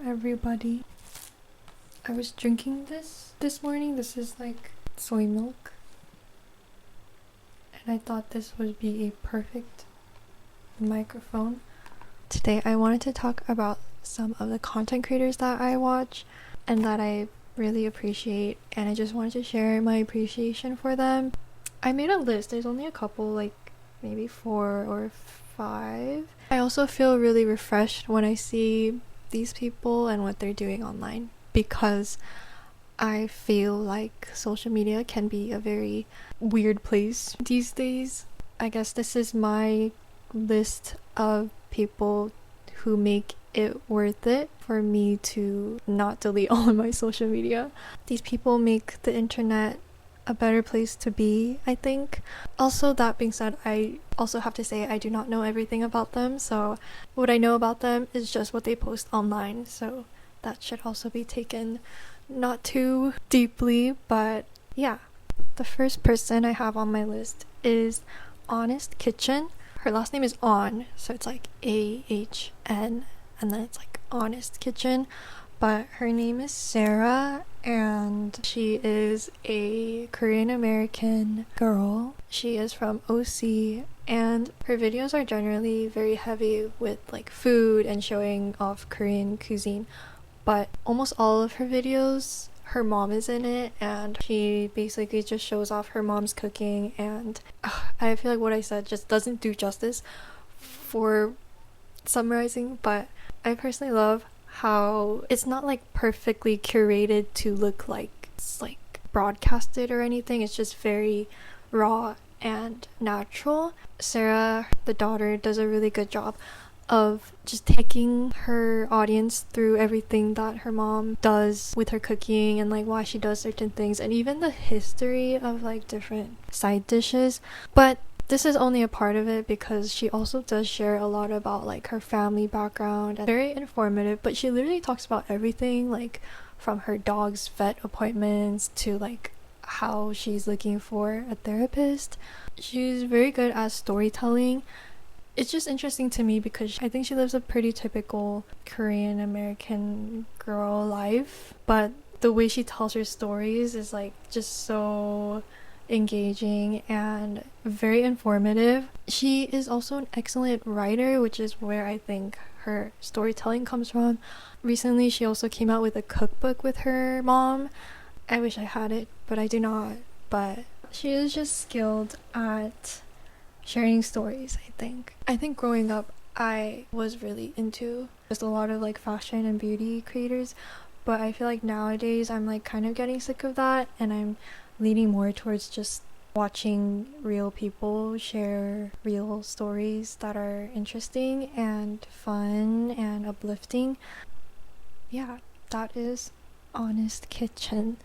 everybody. I was drinking this morning. This is like soy milk. And I thought this would be a perfect microphone. Today I wanted to talk about some of the content creators that I watch and that I really appreciate, and I just wanted to share my appreciation for them. I made a list. There's only a couple, like maybe 4 or 5. I also feel really refreshed when I see these people and what they're doing online, because I feel like social media can be a very weird place these days. I guess this is my list of people who make it worth it for me to not delete all of my social media. These people make the internet a better place to be, I think. Also, that being said, I also have to say I do not know everything about them, so what I know about them is just what they post online, so that should also be taken not too deeply. But yeah, the first person I have on my list is Honest Kitchen. Her last name is On, so it's like AHN, and then it's like Honest Kitchen. But her name is Sarah, and she is a Korean American girl. She is from OC, and her videos are generally very heavy with like food and showing off Korean cuisine. But almost all of her videos, her mom is in it, and she basically just shows off her mom's cooking, and I feel like what I said just doesn't do justice for summarizing, but I personally love how it's not like perfectly curated to look like it's like broadcasted or anything. It's just very raw and natural. Sarah, the daughter, does a really good job of just taking her audience through everything that her mom does with her cooking and like why she does certain things, and even the history of like different side dishes. But this is only a part of it because she also does share a lot about like her family background, and very informative. But she literally talks about everything, like from her dog's vet appointments to like how she's looking for a therapist. She's very good at storytelling. It's just interesting to me because I think she lives a pretty typical Korean American girl life, but the way she tells her stories is like just so engaging and very informative. She is also an excellent writer, which is where I think her storytelling comes from. Recently, she also came out with a cookbook with her mom. I wish I had it, but I do not. But she is just skilled at sharing stories, I think. I think growing up, I was really into just a lot of like fashion and beauty creators, but I feel like nowadays I'm like kind of getting sick of that, and I'm leaning more towards just watching real people share real stories that are interesting and fun and uplifting. Yeah, that is Honest Kitchen.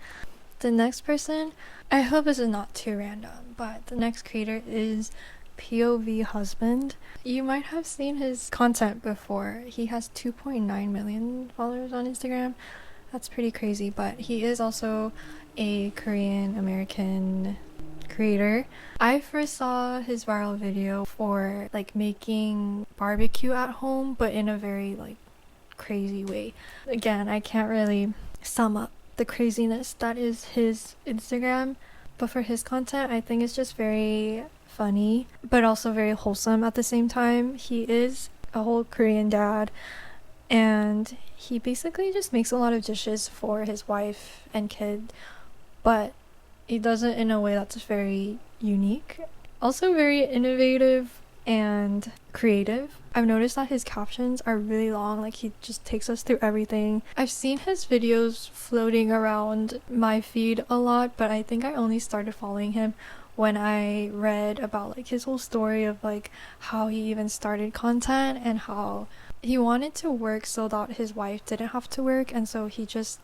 The next person, I hope this is not too random, but the next creator is POV Husband. You might have seen his content before. He has 2.9 million followers on Instagram. That's pretty crazy, but he is also a Korean American creator. I first saw his viral video for like making barbecue at home, but in a very like crazy way. Again, I can't really sum up the craziness that is his Instagram, but for his content, I think it's just very funny, but also very wholesome at the same time. He is a whole Korean dad, and he basically just makes a lot of dishes for his wife and kid, but he does it in a way that's very unique, also very innovative and creative. I've noticed that his captions are really long, like he just takes us through everything. I've seen his videos floating around my feed a lot, but I think I only started following him when I read about like his whole story of like how he even started content and how he wanted to work so that his wife didn't have to work, and so he just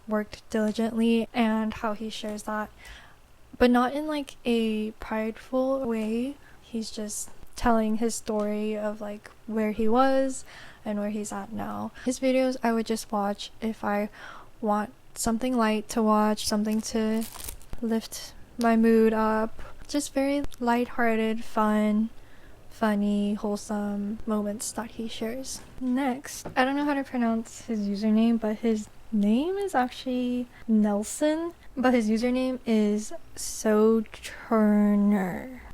worked diligently, and how he shares that, but not in like a prideful way. He's just telling his story of like where he was and where he's at now. His videos I would just watch if I want something light to watch, something to lift my mood up. Just very lighthearted, fun, funny, wholesome moments that he shares. Next, I don't know how to pronounce his username, but his name is actually Nelson, but his username is Sojourner.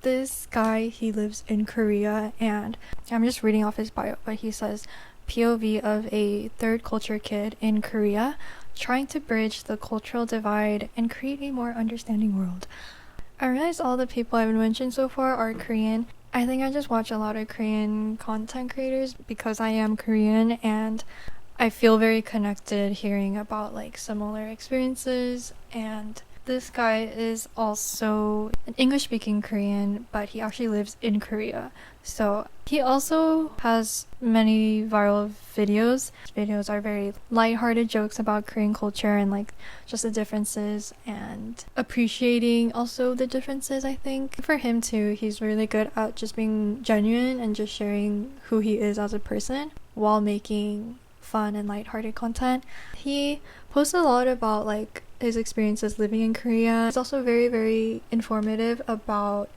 This guy, he lives in Korea, and I'm just reading off his bio, but he says, POV of a third culture kid in Korea, trying to bridge the cultural divide and create a more understanding world. I realize all the people I've mentioned so far are Korean. I think I just watch a lot of Korean content creators because I am Korean, and I feel very connected hearing about like similar experiences. And this guy is also an English-speaking Korean, but he actually lives in Korea. So he also has many viral videos. His videos are very lighthearted jokes about Korean culture and like just the differences and appreciating also the differences. I think for him too, he's really good at just being genuine and just sharing who he is as a person while making fun and lighthearted content. He posts a lot about like his experiences living in Korea. He's also very, very informative about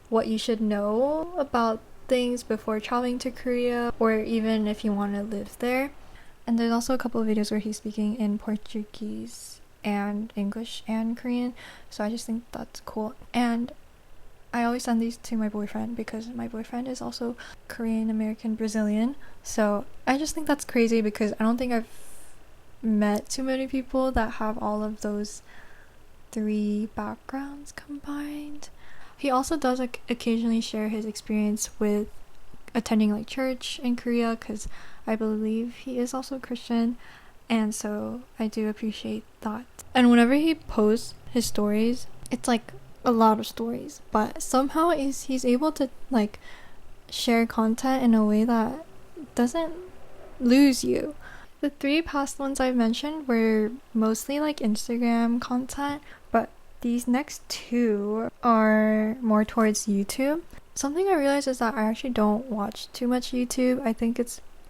what you should know about things before traveling to Korea, or even if you want to live there. And there's also a couple of videos where he's speaking in Portuguese and English and Korean, so I just think that's cool. And I always send these to my boyfriend because my boyfriend is also Korean American Brazilian, so I just think that's crazy because I don't think I've met too many people that have all of those three backgrounds combined. He also does like occasionally share his experience with attending like church in Korea, because I believe he is also Christian, and so I do appreciate that. And whenever he posts his stories, it's like a lot of stories, but somehow he's able to like share content in a way that doesn't lose you. The three past ones I've mentioned were mostly like Instagram content, but these next two are more towards YouTube. Something I realized is that I actually don't watch too much YouTube.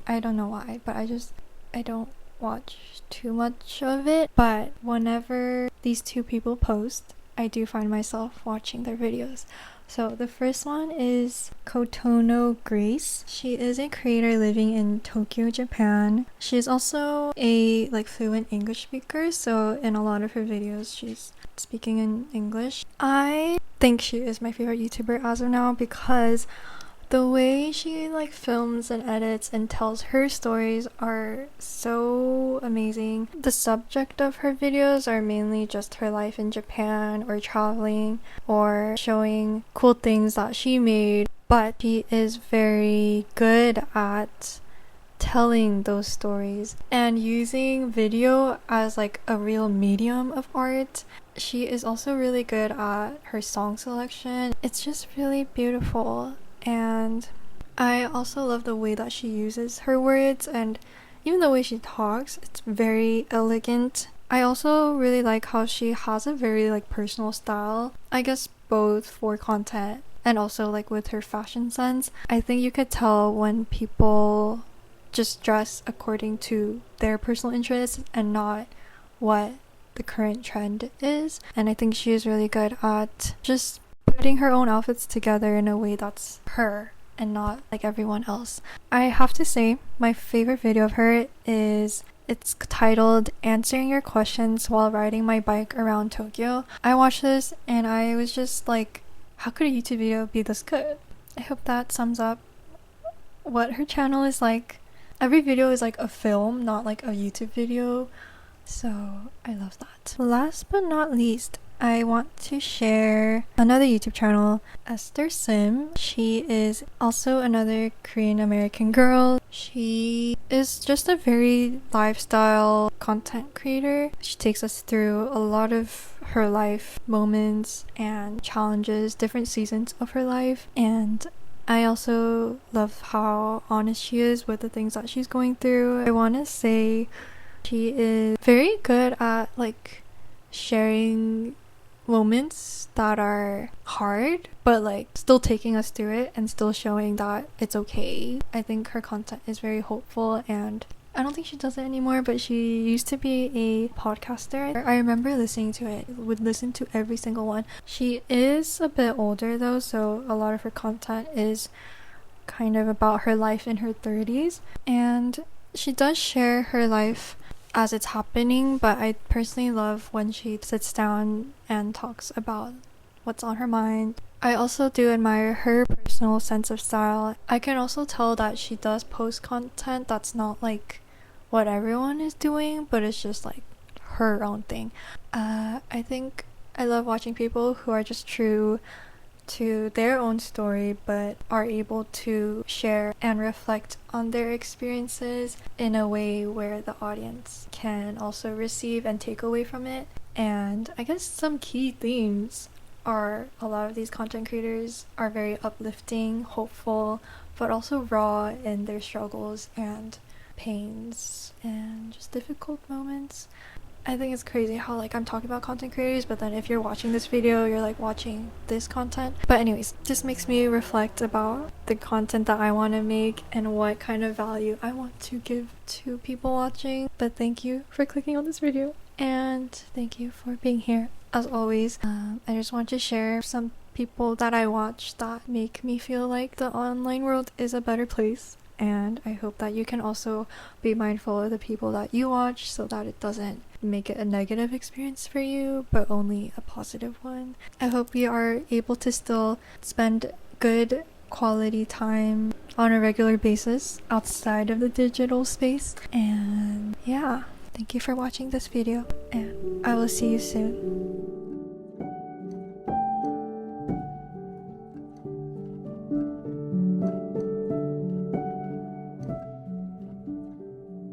I don't know why, but I don't watch too much of it. But whenever these two people post, I do find myself watching their videos. So the first one is Kotonograce. She is a creator living in Tokyo, Japan. She's also a like fluent English speaker, so in a lot of her videos she's speaking in English. I think she is my favorite YouTuber as of now because the way she like films and edits and tells her stories are so amazing. The subject of her videos are mainly just her life in Japan or traveling or showing cool things that she made, but she is very good at telling those stories and using video as like a real medium of art. She is also really good at her song selection. It's just really beautiful. And I also love the way that she uses her words, and even the way she talks, it's very elegant. I also really like how she has a very like personal style, I guess both for content and also like with her fashion sense. I think you could tell when people just dress according to their personal interests and not what the current trend is. And I think she is really good at just putting her own outfits together in a way that's her and not like everyone else. I have to say my favorite video of her is, it's titled Answering Your Questions While Riding My Bike Around Tokyo. I watched this and I was just like, how could a YouTube video be this good? I hope that sums up what her channel is like. Every video is like a film, not like a YouTube video, so I love that. Last but not least, I want to share another YouTube channel, Esther Sim. She is also another Korean American girl. She is just a very lifestyle content creator. She takes us through a lot of her life moments and challenges, different seasons of her life. And I also love how honest she is with the things that she's going through. I want to say she is very good at like sharing moments that are hard, but like still taking us through it and still showing that it's okay. I think her content is very hopeful, and I don't think she does it anymore, but she used to be a podcaster. I remember listening to it, would listen to every single one. She is a bit older though, so a lot of her content is kind of about her life in her 30s, and she does share her life as it's happening, but I personally love when she sits down and talks about what's on her mind. I also do admire her personal sense of style. I can also tell that she does post content that's not like what everyone is doing, but it's just like her own thing. I think I love watching people who are just true to their own story but are able to share and reflect on their experiences in a way where the audience can also receive and take away from it. And I guess some key themes are a lot of these content creators are very uplifting, hopeful, but also raw in their struggles and pains and just difficult moments. I think it's crazy how like I'm talking about content creators, but then if you're watching this video, you're like watching this content. But anyways, this makes me reflect about the content that I want to make and what kind of value I want to give to people watching. But thank you for clicking on this video, and thank you for being here. As always, I just want to share some people that I watch that make me feel like the online world is a better place. And I hope that you can also be mindful of the people that you watch so that it doesn't make it a negative experience for you, but only a positive one. I hope you are able to still spend good quality time on a regular basis outside of the digital space. And yeah, thank you for watching this video, and I will see you soon.